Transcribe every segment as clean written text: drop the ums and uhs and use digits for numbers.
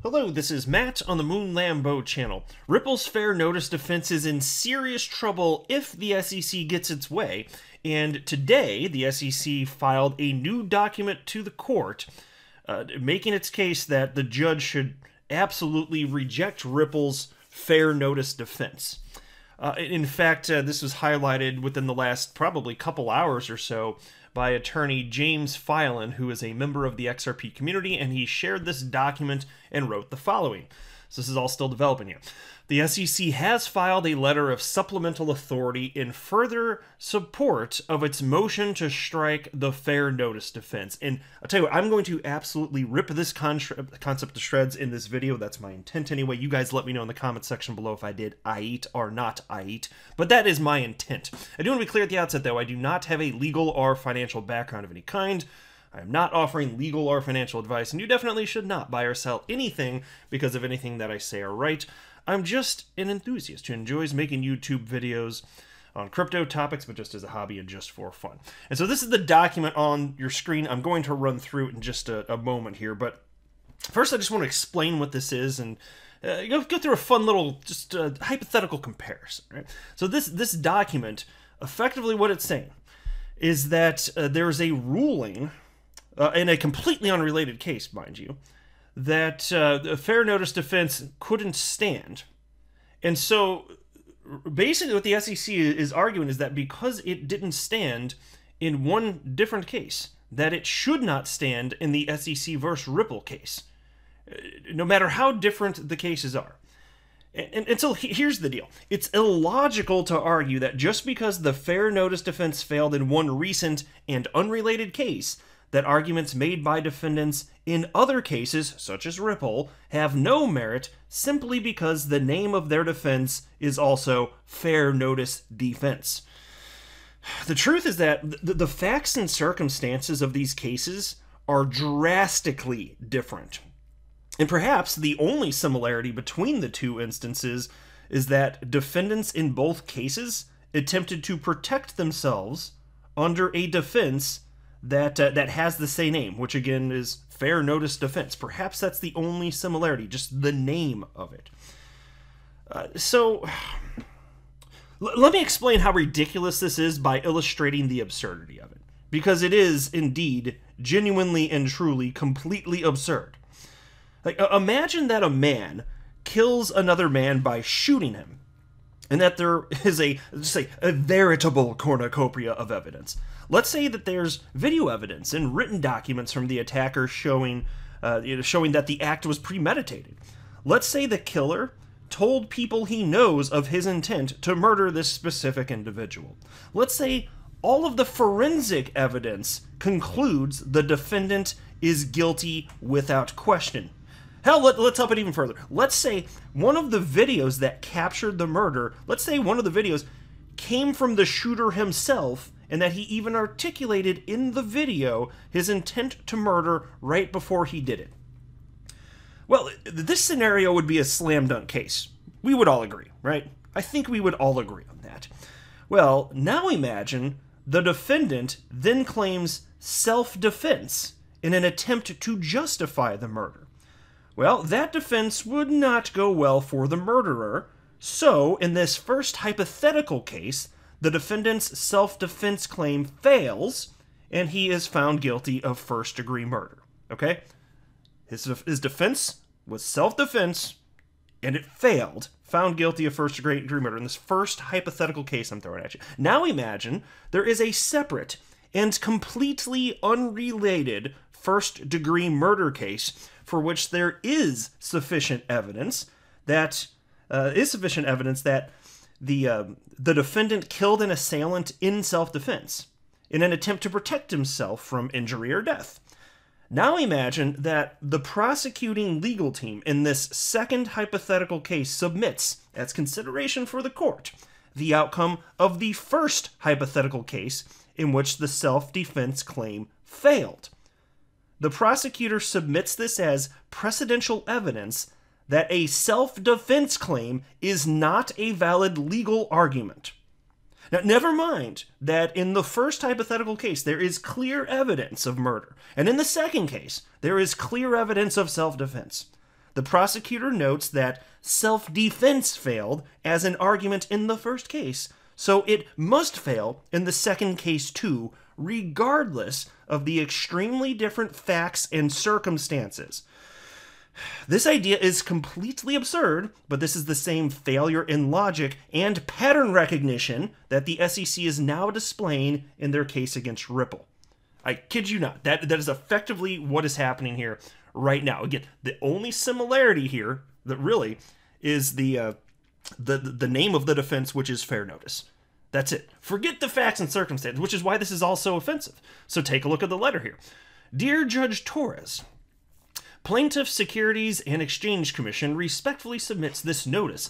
Hello, this is Matt on the Moon Lambo channel. Ripple's fair notice defense is in serious trouble if the SEC gets its way, and today the SEC filed a new document to the court making its case that the judge should absolutely reject Ripple's fair notice defense. In fact, this was highlighted within the last probably couple hours or so by attorney James Filan, who is a member of the XRP community, and he shared this document and wrote the following. So this is all still developing here. The SEC has filed a letter of supplemental authority in further support of its motion to strike the fair notice defense. And I'll tell you what, I'm going to absolutely rip this concept to shreds in this video. That's my intent anyway. You guys let me know in the comment section below if I did aight or not aight. But that is my intent. I do want to be clear at the outset, though, I do not have a legal or financial background of any kind. I am not offering legal or financial advice, and you definitely should not buy or sell anything because of anything that I say or write. I'm just an enthusiast who enjoys making YouTube videos on crypto topics, but just as a hobby and just for fun. And so this is the document on your screen. I'm going to run through it in just a moment here, but first I just want to explain what this is and go through a fun little just hypothetical comparison. Right? So this document, effectively what it's saying is that there's a ruling in a completely unrelated case, mind you, that a fair notice defense couldn't stand. And so basically what the SEC is arguing is that because it didn't stand in one different case, that it should not stand in the SEC versus Ripple case, no matter how different the cases are. And so here's the deal. It's illogical to argue that just because the fair notice defense failed in one recent and unrelated case, that arguments made by defendants in other cases, such as Ripple, have no merit simply because the name of their defense is also fair notice defense. The truth is that the facts and circumstances of these cases are drastically different. And perhaps the only similarity between the two instances is that defendants in both cases attempted to protect themselves under a defense that has the same name, which again is fair notice defense. Perhaps that's the only similarity, just the name of it. So let me explain how ridiculous this is by illustrating the absurdity of it, because it is indeed genuinely and truly completely absurd. Like, imagine that a man kills another man by shooting him, and that there is a veritable cornucopia of evidence. Let's say that there's video evidence and written documents from the attacker showing that the act was premeditated. Let's say the killer told people he knows of his intent to murder this specific individual. Let's say all of the forensic evidence concludes the defendant is guilty without question. Hell, let's up it even further. Let's say one of the videos that captured the murder, let's say one of the videos came from the shooter himself, and that he even articulated in the video his intent to murder right before he did it. Well, this scenario would be a slam dunk case. We would all agree, right? I think we would all agree on that. Well, now imagine the defendant then claims self-defense in an attempt to justify the murder. Well, that defense would not go well for the murderer, so in this first hypothetical case, the defendant's self-defense claim fails, and he is found guilty of first-degree murder. Okay? His defense was self-defense, and it failed. Found guilty of first-degree murder in this first hypothetical case I'm throwing at you. Now imagine there is a separate and completely unrelated first-degree murder case for which there is sufficient evidence that the defendant killed an assailant in self-defense in an attempt to protect himself from injury or death. Now imagine that the prosecuting legal team in this second hypothetical case submits, as consideration for the court, the outcome of the first hypothetical case in which the self-defense claim failed. The prosecutor submits this as precedential evidence that a self-defense claim is not a valid legal argument. Now, never mind that in the first hypothetical case, there is clear evidence of murder, and in the second case, there is clear evidence of self-defense. The prosecutor notes that self-defense failed as an argument in the first case, so it must fail in the second case too, regardless of the extremely different facts and circumstances. This idea is completely absurd, but this is the same failure in logic and pattern recognition that the SEC is now displaying in their case against Ripple. I kid you not. That is effectively what is happening here right now. Again, the only similarity here that really is the name of the defense, which is fair notice. That's it. Forget the facts and circumstances, which is why this is all so offensive. So take a look at the letter here. Dear Judge Torres, Plaintiff Securities and Exchange Commission respectfully submits this notice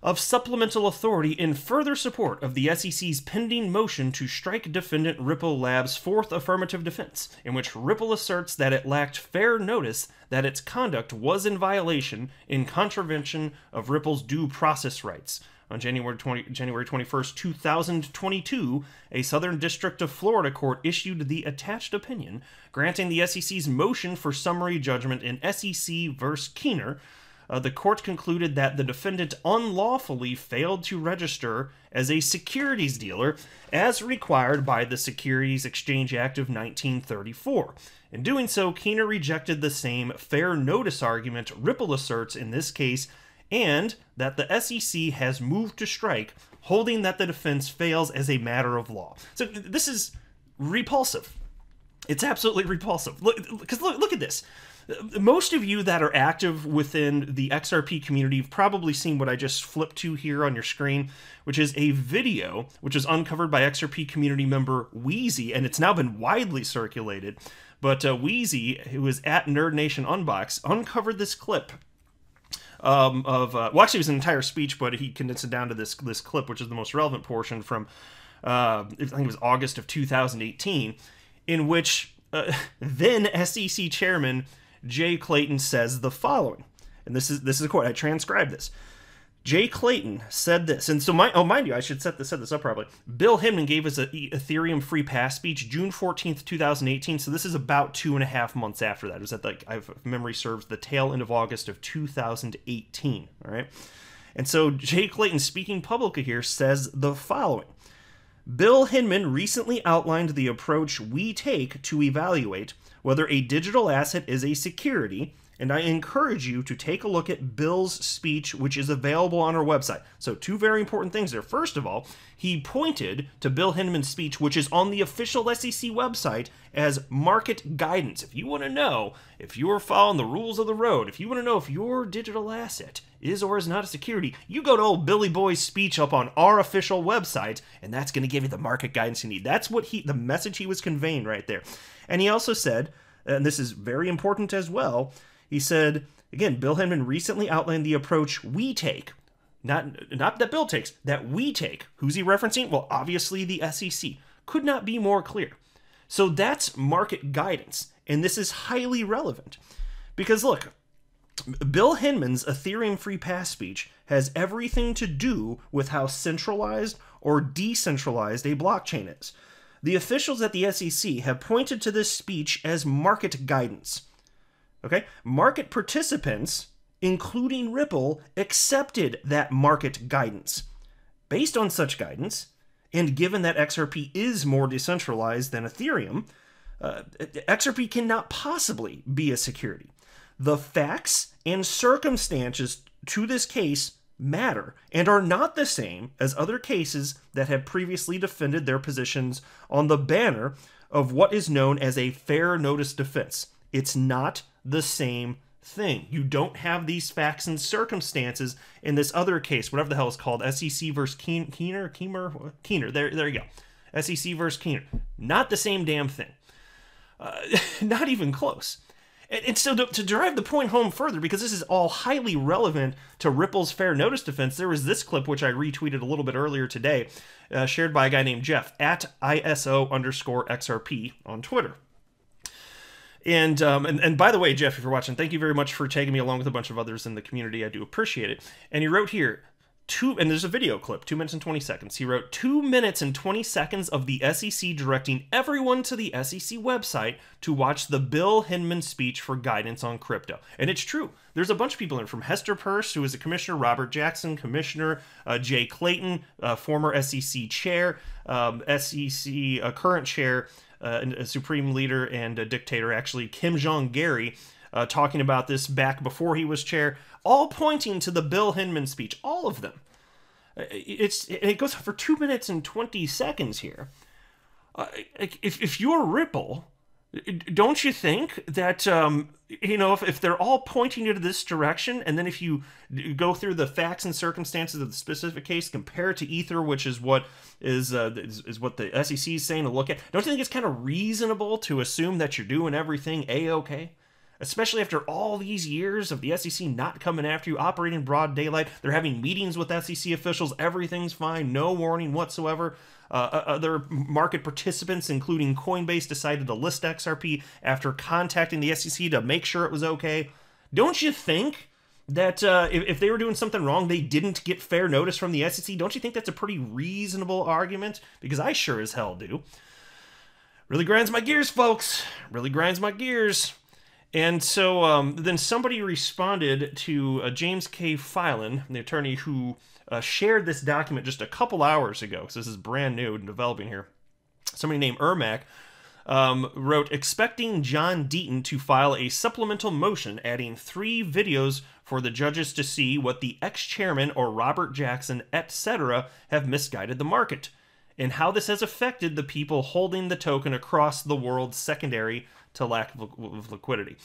of supplemental authority in further support of the SEC's pending motion to strike defendant Ripple Labs' fourth affirmative defense, in which Ripple asserts that it lacked fair notice that its conduct was in violation in contravention of Ripple's due process rights. On January 21st, 2022, a Southern District of Florida court issued the attached opinion granting the SEC's motion for summary judgment in SEC v. Keener. The court concluded that the defendant unlawfully failed to register as a securities dealer as required by the Securities Exchange Act of 1934. In doing so, Keener rejected the same fair notice argument Ripple asserts in this case, and that the SEC has moved to strike, holding that the defense fails as a matter of law. So this is repulsive. It's absolutely repulsive. Look at this. Most of you that are active within the XRP community have probably seen what I just flipped to here on your screen, which is a video which was uncovered by XRP community member Wheezy, and it's now been widely circulated. But Wheezy, who is at Nerd Nation Unbox, uncovered this clip well, actually it was an entire speech, but he condensed it down to this clip, which is the most relevant portion from, I think it was August of 2018, in which then SEC Chairman Jay Clayton says the following. And this is a quote. I transcribed this. Jay Clayton said this, and so mind you, I should set this up properly. Bill Hinman gave us an Ethereum free pass speech June 14th, 2018, so this is about 2.5 months after that. It was at if memory serves, the tail end of August of 2018, all right? And so Jay Clayton, speaking publicly here, says the following. Bill Hinman recently outlined the approach we take to evaluate whether a digital asset is a security, and I encourage you to take a look at Bill's speech, which is available on our website. So two very important things there. First of all, he pointed to Bill Hinman's speech, which is on the official SEC website, as market guidance. If you want to know if you're following the rules of the road, if you want to know if your digital asset is or is not a security, you go to old Billy Boy's speech up on our official website, and that's going to give you the market guidance you need. That's what the message he was conveying right there. And he also said, and this is very important as well, he said, again, Bill Hinman recently outlined the approach we take, not that Bill takes, that we take. Who's he referencing? Well, obviously the SEC. Could not be more clear. So that's market guidance, and this is highly relevant. Because look, Bill Hinman's Ethereum free pass speech has everything to do with how centralized or decentralized a blockchain is. The officials at the SEC have pointed to this speech as market guidance. Okay, market participants, including Ripple, accepted that market guidance. Based on such guidance, and given that XRP is more decentralized than Ethereum, XRP cannot possibly be a security. The facts and circumstances to this case matter and are not the same as other cases that have previously defended their positions on the banner of what is known as a fair notice defense. It's not the same thing. You don't have these facts and circumstances in this other case, whatever the hell it's called, SEC versus Keener. There you go. SEC versus Keener. Not the same damn thing. Not even close. And so to drive the point home further, because this is all highly relevant to Ripple's fair notice defense, there was this clip, which I retweeted a little bit earlier today, shared by a guy named Jeff, at ISO_XRP on Twitter. And by the way, Jeff, if you're watching, thank you very much for tagging me along with a bunch of others in the community. I do appreciate it. And he wrote here, and there's a video clip, 2 minutes and 20 seconds. He wrote 2 minutes and 20 seconds of the SEC directing everyone to the SEC website to watch the Bill Hinman speech for guidance on crypto. And it's true. There's a bunch of people in it, from Hester Peirce, who is a commissioner, Robert Jackson, Commissioner Jay Clayton, former SEC chair, SEC current chair, a supreme leader and a dictator, actually, Kim Jong-Gary, talking about this back before he was chair, all pointing to the Bill Hinman speech, all of them. It goes on for 2 minutes and 20 seconds here. If you're Ripple, don't you think that, if they're all pointing you to this direction, and then if you go through the facts and circumstances of the specific case, compare it to Ether, which is what is what the SEC is saying to look at, don't you think it's kind of reasonable to assume that you're doing everything A-okay? Especially after all these years of the SEC not coming after you, operating in broad daylight. They're having meetings with SEC officials. Everything's fine. No warning whatsoever. Other market participants, including Coinbase, decided to list XRP after contacting the SEC to make sure it was okay. Don't you think that if they were doing something wrong, they didn't get fair notice from the SEC? Don't you think that's a pretty reasonable argument? Because I sure as hell do. Really grinds my gears, folks. Really grinds my gears. And so then somebody responded to James K. Filan, the attorney who shared this document just a couple hours ago, because this is brand new and developing here. Somebody named Ermac wrote, expecting John Deaton to file a supplemental motion adding 3 videos for the judges to see what the ex-chairman or Robert Jackson, etc. have misguided the market, and how this has affected the people holding the token across the world secondary to lack of liquidity.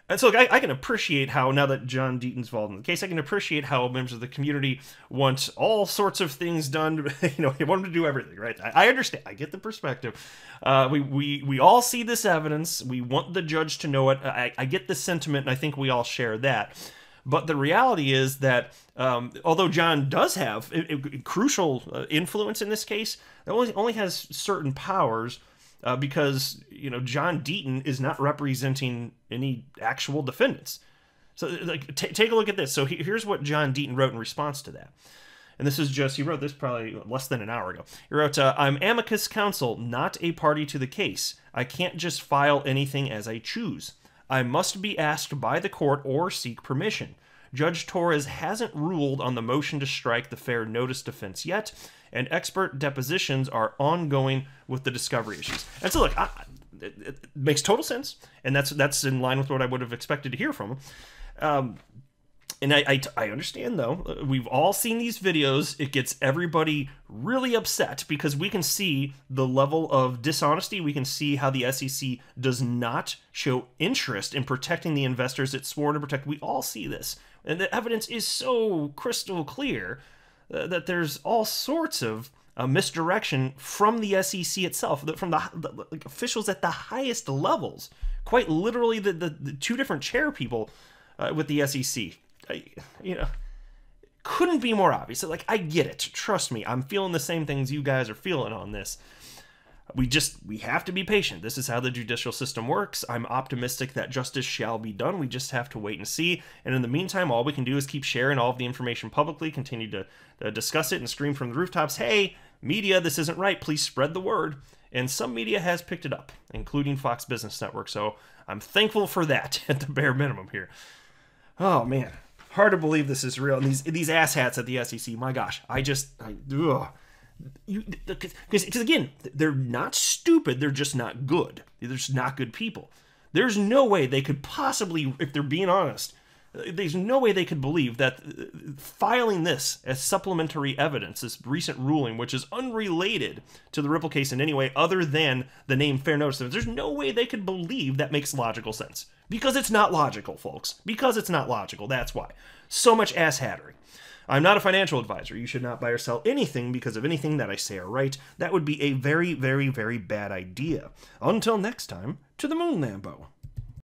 And so I can appreciate how, now that John Deaton's involved in the case, I can appreciate how members of the community want all sorts of things done. They want them to do everything, right? I understand. I get the perspective. We all see this evidence. We want the judge to know it. I get the sentiment, and I think we all share that. But the reality is that although John does have a crucial influence in this case, it only has certain powers. Because, John Deaton is not representing any actual defendants. So, take a look at this. So, here's what John Deaton wrote in response to that. And this is he wrote this probably less than an hour ago. He wrote, I'm amicus counsel, not a party to the case. I can't just file anything as I choose. I must be asked by the court or seek permission. Judge Torres hasn't ruled on the motion to strike the fair notice defense yet, and expert depositions are ongoing with the discovery issues. And so, look, it makes total sense, and that's in line with what I would have expected to hear from him. And I understand, though, we've all seen these videos. It gets everybody really upset because we can see the level of dishonesty. We can see how the SEC does not show interest in protecting the investors it's sworn to protect. We all see this. And the evidence is so crystal clear that there's all sorts of misdirection from the SEC itself, from the officials at the highest levels. Quite literally, the 2 different chair people with the SEC. Couldn't be more obvious. I get it. Trust me, I'm feeling the same things you guys are feeling on this. We have to be patient. This is how the judicial system works. I'm optimistic that justice shall be done. We just have to wait and see. And in the meantime, all we can do is keep sharing all of the information publicly, continue to discuss it and scream from the rooftops, hey, media, this isn't right. Please spread the word. And some media has picked it up, including Fox Business Network. So I'm thankful for that at the bare minimum here. Oh, man. Hard to believe this is real. And these asshats at the SEC, my gosh, because again, they're not stupid, they're just not good. They're just not good people. There's no way they could possibly, if they're being honest, there's no way they could believe that filing this as supplementary evidence, this recent ruling, which is unrelated to the Ripple case in any way other than the name fair notice, there's no way they could believe that makes logical sense. Because it's not logical, folks. Because it's not logical, that's why. So much asshattery. I'm not a financial advisor. You should not buy or sell anything because of anything that I say or write. That would be a very, very, very bad idea. Until next time, to the moon, Lambo.